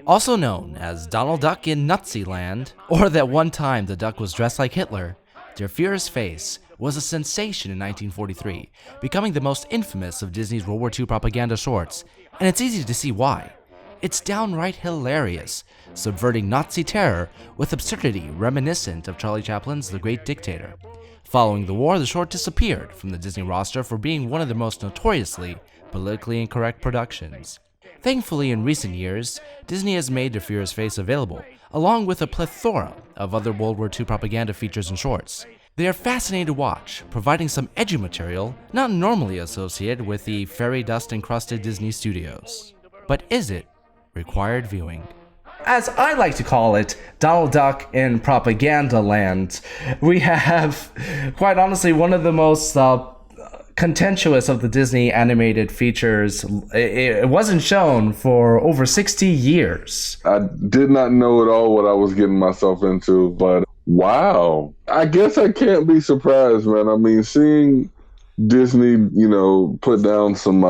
Also known as Donald Duck in Nutzi Land, or that one time the duck was dressed like Hitler, Der Fuehrer's Face was a sensation in 1943, becoming the most infamous of Disney's World War II propaganda shorts, and it's easy to see why. It's downright hilarious, subverting Nazi terror with absurdity reminiscent of Charlie Chaplin's The Great Dictator. Following the war, the short disappeared from the Disney roster for being one of the most notoriously politically incorrect productions. Thankfully, in recent years, Disney has made Der Fuehrer's Face available, along with a plethora of other World War II propaganda features and shorts. They are fascinating to watch, providing some edgy material not normally associated with the fairy dust-encrusted Disney studios. But is it required viewing? As I like to call it, Donald Duck in Propaganda Land, we have, quite honestly, one of the most contentious of the Disney animated features. It wasn't shown for over 60 years. I did not know at all what I was getting myself into, but wow. I guess I can't be surprised, man. I mean, seeing Disney, put down some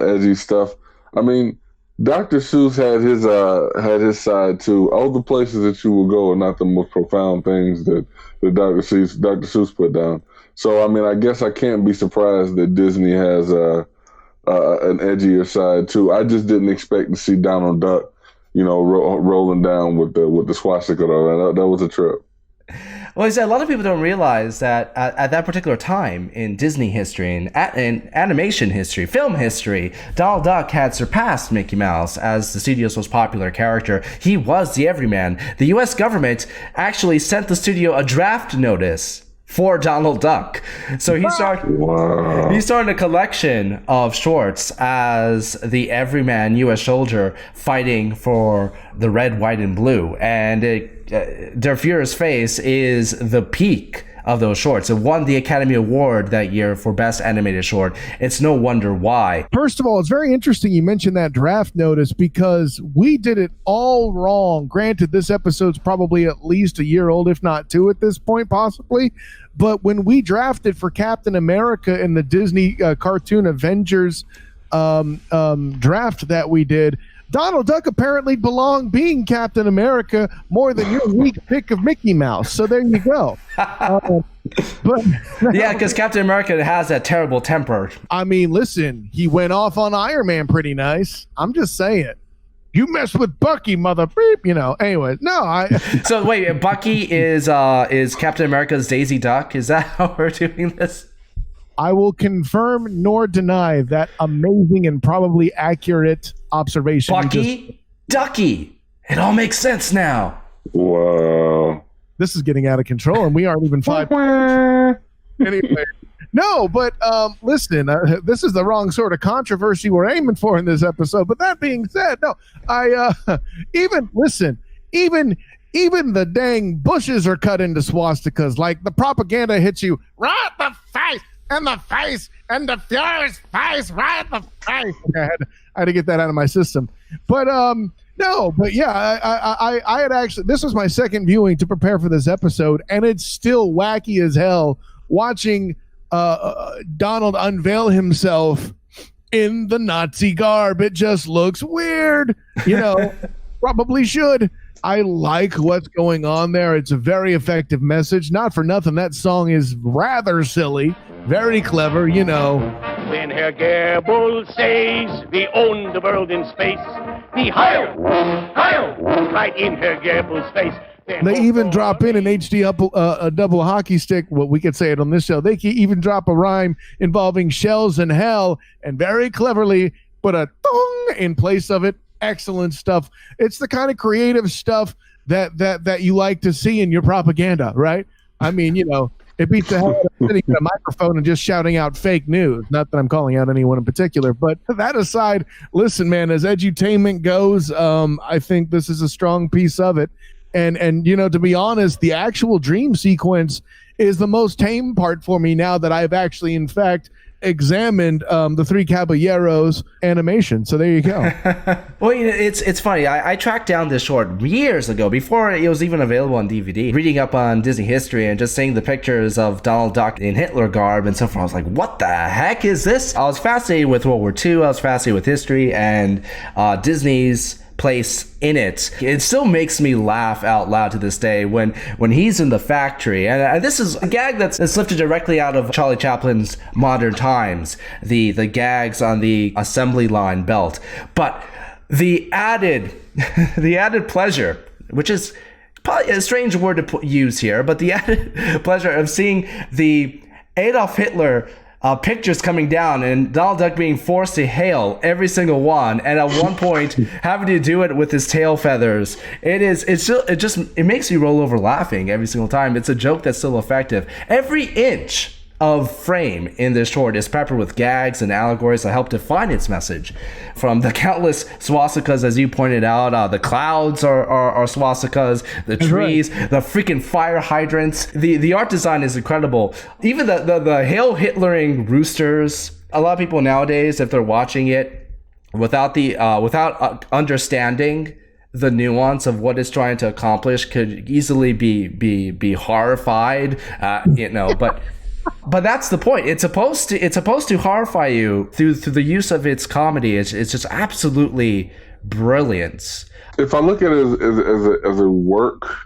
edgy stuff. I mean, Dr. Seuss had his side too. All the places that you will go are not the most profound things that Dr. Seuss put down. So, I mean, I guess I can't be surprised that Disney has an edgier side too. I just didn't expect to see Donald Duck, rolling down with the swastika. That was a trip. Well, a lot of people don't realize that at that particular time in Disney history, in animation history, film history, Donald Duck had surpassed Mickey Mouse as the studio's most popular character. He was the everyman. The U.S. government actually sent the studio a draft notice for Donald Duck. So he started a collection of shorts as the everyman U.S. soldier fighting for the red, white, and blue. And Der Fuehrer's Face is the peak of those shorts. It won the Academy Award that year for Best Animated Short. It's no wonder why. First of all, it's very interesting you mentioned that draft notice because we did it all wrong. Granted, this episode's probably at least a year old, if not two at this point, possibly. But when we drafted for Captain America in the Disney cartoon Avengers draft that we did, Donald Duck apparently belonged being Captain America more than your weak pick of Mickey Mouse. So there you go. Yeah, because Captain America has that terrible temper. I mean, listen, he went off on Iron Man pretty nice. I'm just saying. You mess with Bucky, mother beep, Anyway, no, So wait, Bucky is Captain America's Daisy Duck? Is that how we're doing this? I will confirm nor deny that amazing and probably accurate observation. Bucky, Ducky. It all makes sense now. Wow. This is getting out of control, and we aren't even 5. Anyway. No, but listen, this is the wrong sort of controversy we're aiming for in this episode. But that being said, no, even the dang bushes are cut into swastikas. Like the propaganda hits you right in the face, and the face, and the Fuehrer's face, right in the face. Okay, I had to get that out of my system. But no, but yeah, I had actually, this was my second viewing to prepare for this episode, and it's still wacky as hell watching Donald unveil himself in the Nazi garb. It just looks weird, probably should. I like what's going on there. It's a very effective message. Not for nothing, that song is rather silly, very clever, When Herr Goebbels says we own the world in space, the Heil, right in Herr Goebbels' face. They even drop in an HD a double hockey stick. Well, we could say it on this show. They can even drop a rhyme involving shells and hell, and very cleverly put a thong in place of it. Excellent stuff. It's the kind of creative stuff that you like to see in your propaganda, right? I mean, it beats the hell out of sitting at a microphone and just shouting out fake news. Not that I'm calling out anyone in particular, but that aside, listen, man, as edutainment goes, I think this is a strong piece of it. And to be honest, the actual dream sequence is the most tame part for me now that I've actually, in fact, examined the Three Caballeros animation. So there you go. Well, it's funny. I tracked down this short years ago, before it was even available on DVD, reading up on Disney history and just seeing the pictures of Donald Duck in Hitler garb and so forth. I was like, what the heck is this? I was fascinated with World War II. I was fascinated with history and Disney's place in it. It still makes me laugh out loud to this day when he's in the factory. And this is a gag that's lifted directly out of Charlie Chaplin's Modern Times, the gags on the assembly line belt. But the added pleasure, which is probably a strange word to use here, but the added pleasure of seeing the Adolf Hitler pictures coming down and Donald Duck being forced to hail every single one, and at one point having to do it with his tail feathers. It makes you roll over laughing every single time. It's a joke that's still effective. Every inch of frame in this short is peppered with gags and allegories that help define its message. From the countless swastikas, as you pointed out, the clouds are swastikas, the trees, the freaking fire hydrants. The art design is incredible. Even the Hail Hitlering roosters. A lot of people nowadays, if they're watching it without understanding the nuance of what it's trying to accomplish, could easily be horrified, But that's the point. It's supposed to horrify you through the use of its comedy. It's just absolutely brilliant. If I look at it as a work,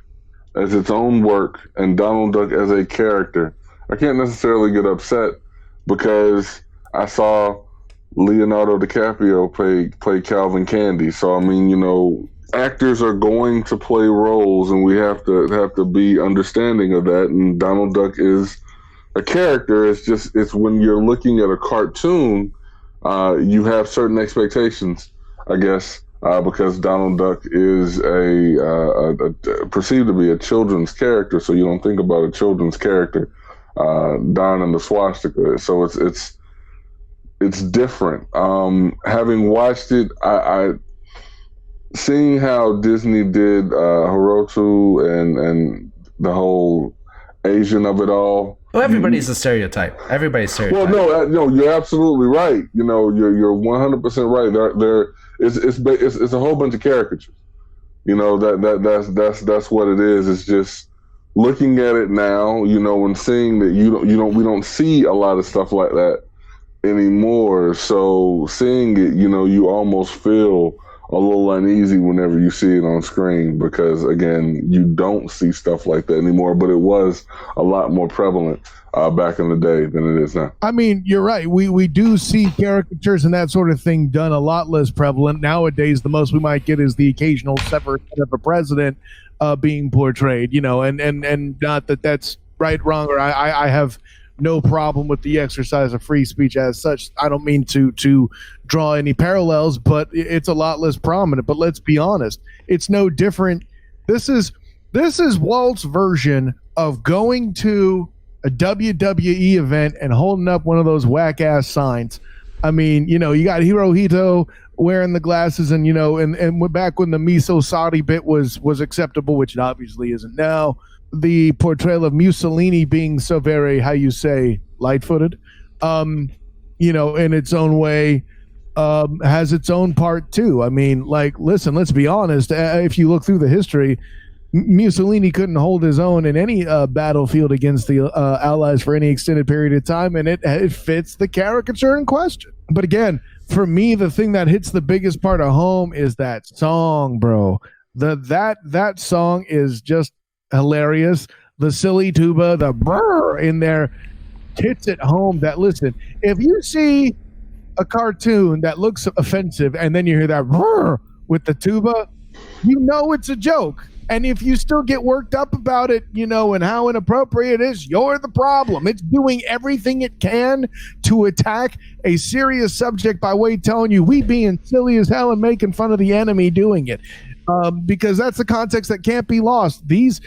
as its own work, and Donald Duck as a character, I can't necessarily get upset because I saw Leonardo DiCaprio play Calvin Candy. So I mean, actors are going to play roles, and we have to be understanding of that. And Donald Duck is a character. It's when you're looking at a cartoon, you have certain expectations, I guess, because Donald Duck is perceived to be a children's character, so you don't think about a children's character donning the swastika. So it's different. Having watched it, I seeing how Disney did Hiroto and the whole Asian of it all. Well, everybody's a stereotype. Everybody's stereotype. Well, no, you're absolutely right. You're 100% right. It's a whole bunch of caricatures. That's what it is. It's just looking at it now, and seeing that we don't see a lot of stuff like that anymore. So seeing it, you almost feel a little uneasy whenever you see it on screen because, again, you don't see stuff like that anymore, but it was a lot more prevalent back in the day than it is now. I mean, you're right. We do see caricatures and that sort of thing done a lot less prevalent. Nowadays, the most we might get is the occasional severed head of a president being portrayed, and not that that's right, wrong, or I have no problem with the exercise of free speech as such. I don't mean to draw any parallels, but it's a lot less prominent. But let's be honest, it's no different. This is Walt's version of going to a WWE event and holding up one of those whack ass signs. I mean, you got Hirohito wearing the glasses, and and back when the miso Saudi bit was acceptable, which it obviously isn't now. The portrayal of Mussolini being so very, how you say, light-footed, in its own way, has its own part too. I mean, listen, let's be honest. If you look through the history, Mussolini couldn't hold his own in any battlefield against the Allies for any extended period of time, and it fits the caricature in question. But again, for me, the thing that hits the biggest part of home is that song, bro. That song is just hilarious. The silly tuba, the brr in there hits it home. That, listen, if you see a cartoon that looks offensive and then you hear that brr with the tuba, it's a joke. And if you still get worked up about it, and how inappropriate it is, you're the problem. It's doing everything it can to attack a serious subject by way of telling you we being silly as hell and making fun of the enemy doing it. Because that's the context that can't be lost. These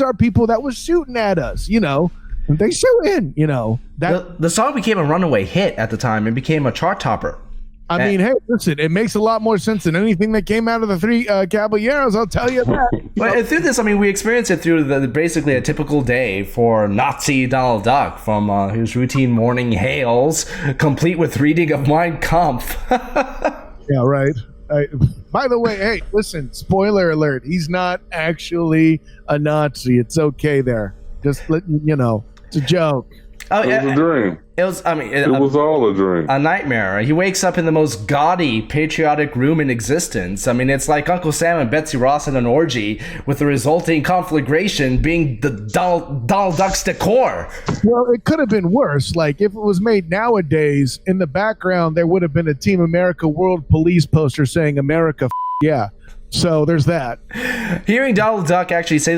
are people that was shooting at us, they shooting, the song became a runaway hit at the time and became a chart topper. I mean, hey, listen, it makes a lot more sense than anything that came out of the Three Caballeros, I'll tell you that. But through this, I mean, we experienced it through basically a typical day for Nazi Donald Duck, from his routine morning hails, complete with reading of Mein Kampf. Yeah, right. By the way, hey, listen, spoiler alert, he's not actually a Nazi. It's okay there. Just let it's a joke. Oh, It was a dream. It was. I mean, It was all a dream. a nightmare. He wakes up in the most gaudy, patriotic room in existence. I mean, it's like Uncle Sam and Betsy Ross in an orgy, with the resulting conflagration being the Donald Duck's decor. Well, it could have been worse. Like, if it was made nowadays, in the background, there would have been a Team America World Police poster saying America, yeah. So there's that. Hearing Donald Duck actually say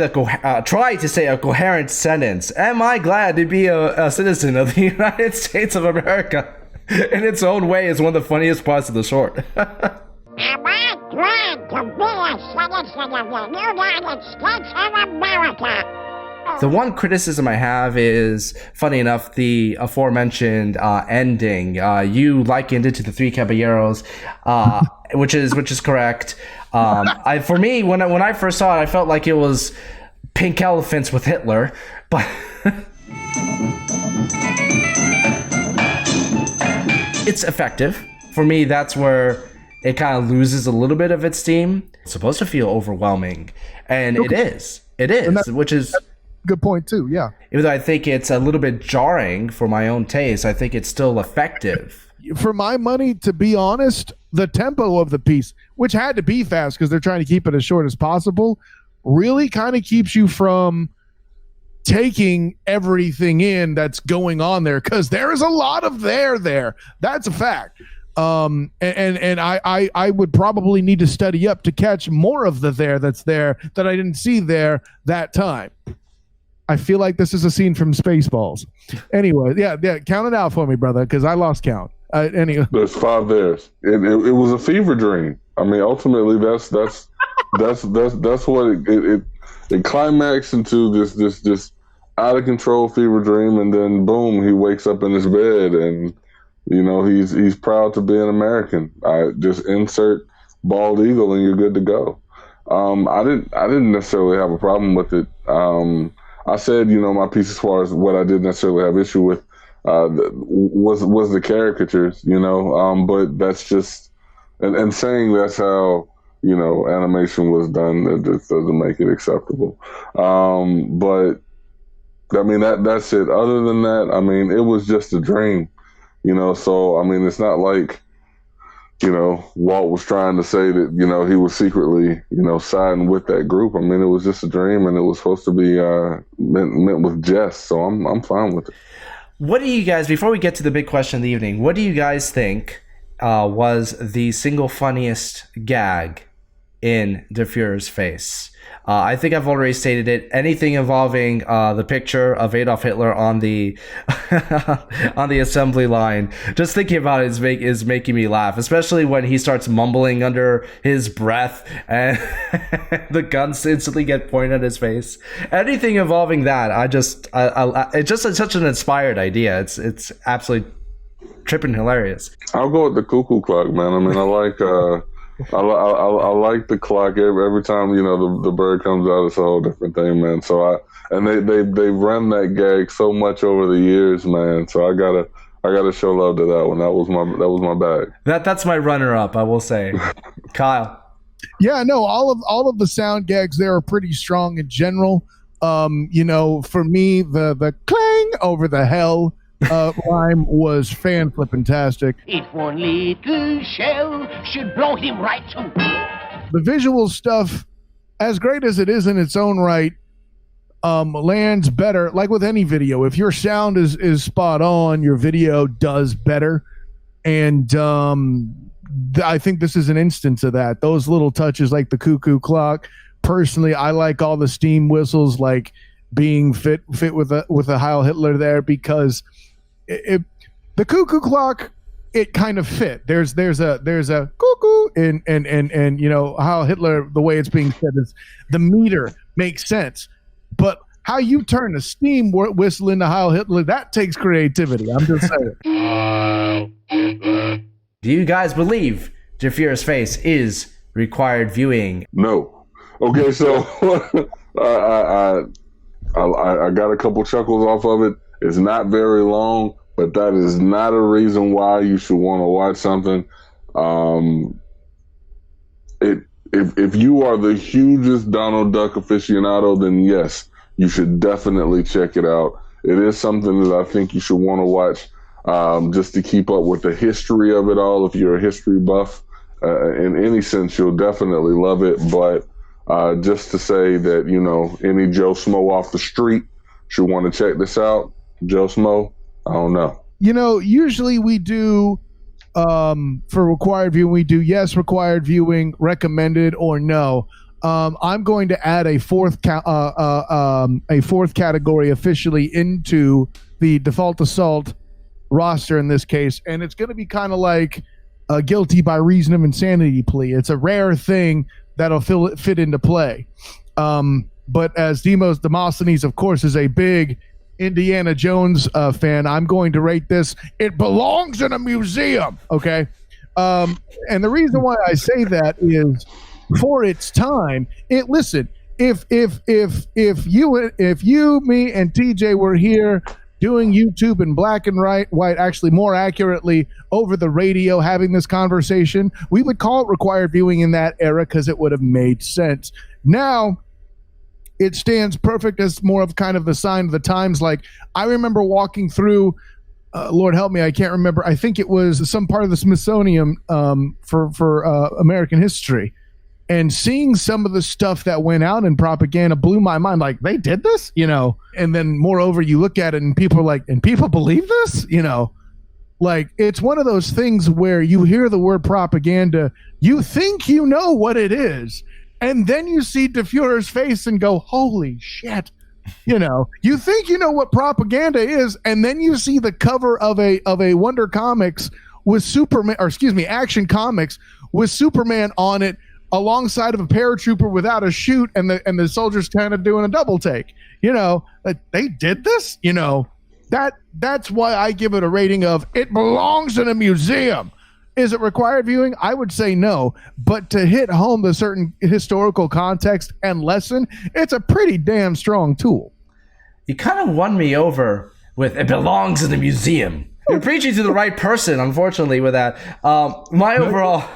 try to say a coherent sentence, "Am I glad to be a citizen of the United States of America?" in its own way is one of the funniest parts of the short. Am I glad to be a citizen of the United States of America? The one criticism I have is, funny enough, the aforementioned ending. You likened it to the Three Caballeros, which is correct. For me, when I first saw it, I felt like it was Pink Elephants with Hitler, but it's effective. For me, that's where it kind of loses a little bit of its steam. It's supposed to feel overwhelming, and it is. It is, which is good point too. Yeah. Even though I think it's a little bit jarring for my own taste, I think it's still effective. For my money, to be honest, the tempo of the piece, which had to be fast because they're trying to keep it as short as possible, really kind of keeps you from taking everything in that's going on there, because there is a lot of there. That's a fact. And I would probably need to study up to catch more of the that's there that I didn't see there that time. I feel like this is a scene from Spaceballs. Anyway, yeah, count it out for me, brother, because I lost count. Anyway, There's 5 there's. It was a fever dream. I mean, ultimately, that's what it climaxed into this out of control fever dream, and then boom, he wakes up in his bed, and he's proud to be an American. I just insert bald eagle, and you're good to go. I didn't necessarily have a problem with it. I said, my piece as far as what I didn't necessarily have issue with was the caricatures, but that's just, and saying that's how, animation was done, it just doesn't make it acceptable. But I mean, that's it. Other than that, I mean, it was just a dream, so, I mean, it's not like, Walt was trying to say that, he was secretly, siding with that group. I mean, it was just a dream, and it was supposed to be meant with jest, so I'm fine with it. What do you guys, before we get to the big question of the evening, what do you guys think was the single funniest gag in the Fuehrer's Face? I think I've already stated it. Anything involving the picture of Adolf Hitler on the on the assembly line. Just thinking about it is making me laugh, especially when he starts mumbling under his breath and the guns instantly get pointed at his face. Anything involving that, it's just such an inspired idea. It's absolutely tripping hilarious. I'll go with the cuckoo clock, man. I mean, I like the clock. Every time the bird comes out, it's a whole different thing, man. So they run that gag so much over the years, man. So I gotta show love to that one. That was my bag. That's my runner up, I will say. Kyle. Yeah, no, all of the sound gags there are pretty strong in general. For me, the clang over the hell rhyme was fan-flippin-tastic. If one little shell should blow him right to. The visual stuff, as great as it is in its own right, lands better. Like with any video, if your sound is spot on, your video does better. And I think this is an instance of that. Those little touches like the cuckoo clock. Personally, I like all the steam whistles, like being fit with a Heil Hitler there, because the cuckoo clock, it kind of fit. There's a cuckoo and Heil Hitler, the way it's being said is the meter makes sense, but how you turn a steam whistle into Heil Hitler, that takes creativity. I'm just saying. Do you guys believe the Fuehrer's Face is required viewing? No. Okay, so I got a couple chuckles off of it. It's not very long, but that is not a reason why you should want to watch something. If you are the hugest Donald Duck aficionado, then yes, you should definitely check it out. it is something that I think you should want to watch, just to keep up with the history of it all. If you're a history buff, in any sense, you'll definitely love it. But just to say that, you know, any Joe Smo off the street should want to check this out. Joe Smo, I don't know. You know, usually we do, for required viewing, we do yes, required viewing, recommended, or no. I'm going to add a fourth category officially into the default assault roster in this case, and it's going to be kind of like a guilty by reason of insanity plea. It's a rare thing that'll fit into play. But as Demosthenes, of course, is a big Indiana Jones fan, I'm going to rate this. It belongs in a museum. Okay. And the reason why I say that is for its time. Listen, if you, me, and TJ were here doing YouTube in black and white, actually more accurately over the radio, having this conversation, we would call it required viewing in that era because it would have made sense. Now, it stands perfect as more of kind of a sign of the times. Like, I remember walking through, Lord help me, I can't remember. I think it was some part of the Smithsonian for American history. And seeing some of the stuff that went out in propaganda blew my mind. Like, they did this, you know? And then moreover, you look at it and people are like, and people believe this, you know? Like, it's one of those things where you hear the word propaganda, you think you know what it is, and then you see Fuehrer's face and go, holy shit. You know, you think you know what propaganda is, and then you see the cover of a Wonder Comics with Superman, or excuse me, Action Comics with Superman on it, alongside of a paratrooper without a chute, and the soldiers kind of doing a double take. You know, they did this. You know, that's why I give it a rating of it belongs in a museum. Is it required viewing? I would say no, but to hit home the certain historical context and lesson, it's a pretty damn strong tool. You kind of won me over with it belongs in a museum. You're preaching to the right person, unfortunately, with that. My overall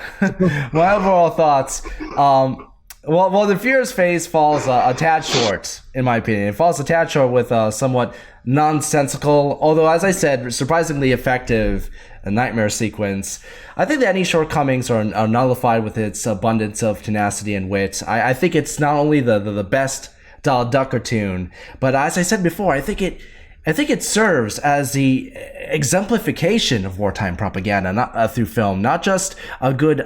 thoughts. Well, the Fuehrer's face falls a tad short, in my opinion. It falls a tad short with a somewhat nonsensical, although, as I said, surprisingly effective nightmare sequence. I think that any shortcomings are nullified with its abundance of tenacity and wit. I think it's not only the best Donald Duck cartoon, but as I said before, I think it serves as the exemplification of wartime propaganda, not through film, not just a good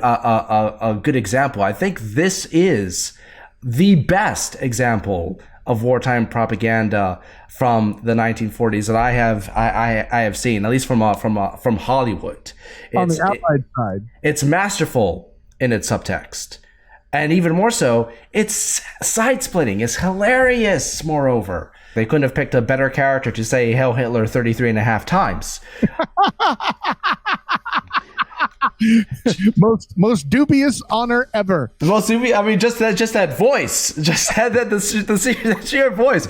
example. I think this is the best example of wartime propaganda from the 1940s that I have seen, at least from Hollywood. On the Allied side, it's masterful in its subtext. And even more so, it's side-splitting. It's hilarious, moreover. They couldn't have picked a better character to say Hail Hitler 33 and a half times. most dubious honor ever. The most dubious, I mean, just that voice. Just had the sheer voice.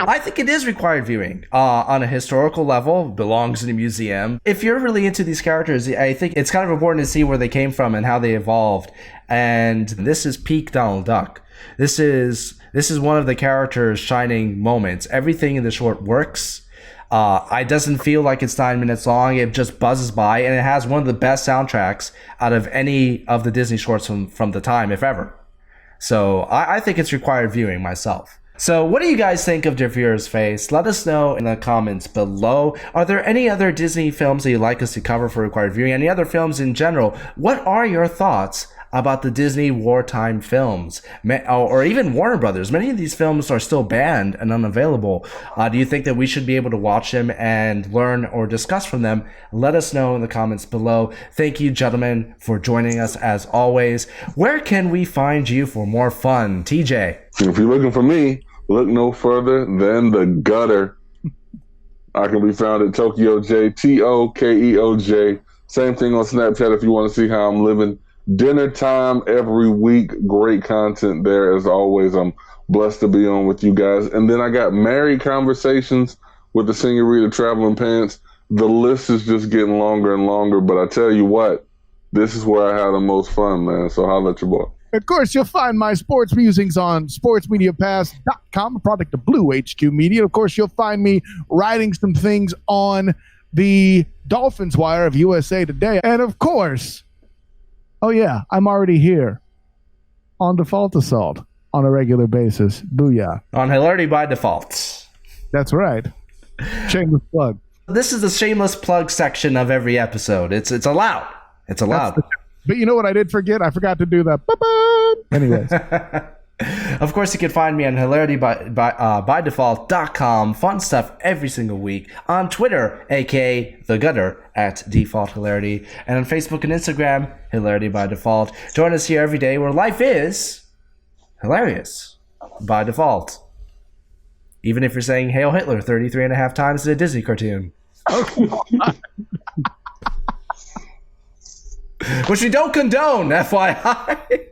I think it is required viewing on a historical level. Belongs in a museum. If you're really into these characters, I think it's kind of important to see where they came from and how they evolved. And this is peak Donald Duck. This is one of the character's shining moments. Everything in the short works. It doesn't feel like it's 9 minutes long. It just buzzes by, and it has one of the best soundtracks out of any of the Disney shorts from the time, if ever. So I think it's required viewing myself. So what do you guys think of Fuehrer's Face? Let us know in the comments below. Are there any other Disney films that you'd like us to cover for required viewing? Any other films in general? What are your thoughts about the Disney wartime films, or even Warner Brothers? Many of these films are still banned and unavailable. Do you think that we should be able to watch them and learn or discuss from them? Let us know in the comments below. Thank you, gentlemen, for joining us as always. Where can we find you for more fun, TJ? If you're looking for me, look no further than the gutter. I can be found at Tokeo J, TOKEOJ. Same thing on Snapchat if you want to see how I'm living. Dinner time every week. Great content there as always. I'm blessed to be on with you guys. And then I got married conversations with the Senorita Traveling Pants. The list is just getting longer and longer, but I tell you what, this is where I had the most fun, man. So holla at your boy. Of course, you'll find my sports musings on sportsmediapass.com, a product of Blue HQ Media. Of course, you'll find me writing some things on the Dolphins Wire of USA Today. And of course, oh yeah, I'm already here on Default Assault on a regular basis. Booyah. On Hilarity by Default. That's right. Shameless plug. This is the shameless plug section of every episode. It's allowed. It's allowed. But you know what I did forget? I forgot to do the anyways. Of course, you can find me on hilarity.bydefault.com. Fun stuff every single week. On Twitter, aka The Gutter, at Default Hilarity. And on Facebook and Instagram, Hilarity by Default. Join us here every day where life is hilarious by default. Even if you're saying Hail Hitler 33.5 times in a Disney cartoon. Which we don't condone, FYI.